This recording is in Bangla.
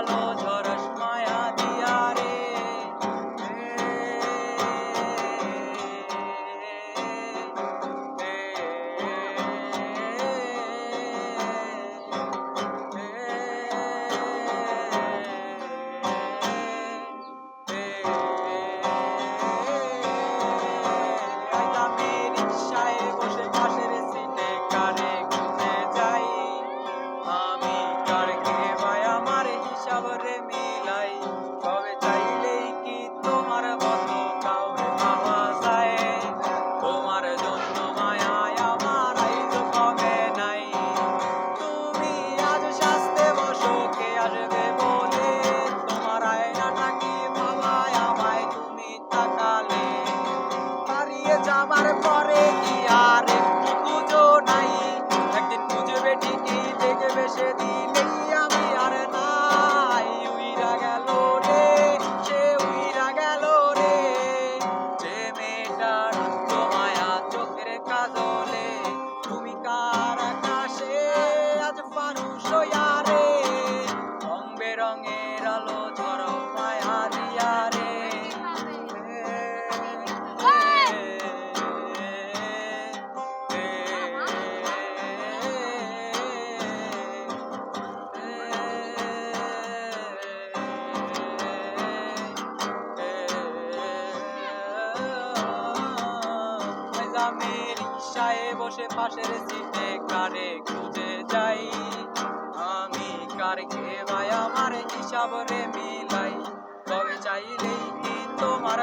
আলো ঝরস মায়া দিয়া রে। আমি রিক্সায় বসে পাশের সিটে কারে খুঁজে যাই। আমি কারকে ভাই আমার হিসাব রে মিলাই। তবে চাইলেই কি তোমার মতো কাউরে পাওয়া যায়? তোমার জন্য মায়ায় আমার আইজ কমে নাই। তুমি আজ সাজতে বসো কে আসবে বলে? তোমার আয়নাটা কি ভাবায় আমায় তুমি তাকালে? হারিয়ে যাবার পরে কি আর একটু খুঁজো নাই? একদিন খুঁজবে ঠিকই দেখবে সেদিনেই আমি আর নাই। উইরা গেল রে, সে উইরা গেল রে। যে মেয়েটার মায়া চোখের কাজলে, তুমি কার আকাশে আজ মানুষ হইয়া রে। রং বেরঙের আলো ঝরো মায়া দিয়া রে। আমি রিক্সায় বসে পাশের সিটে কারে খুঁজে যাই। আমি কারকে ভাই আমার হিসাব রে মিলাই। তবে চাইলেই কি তোমার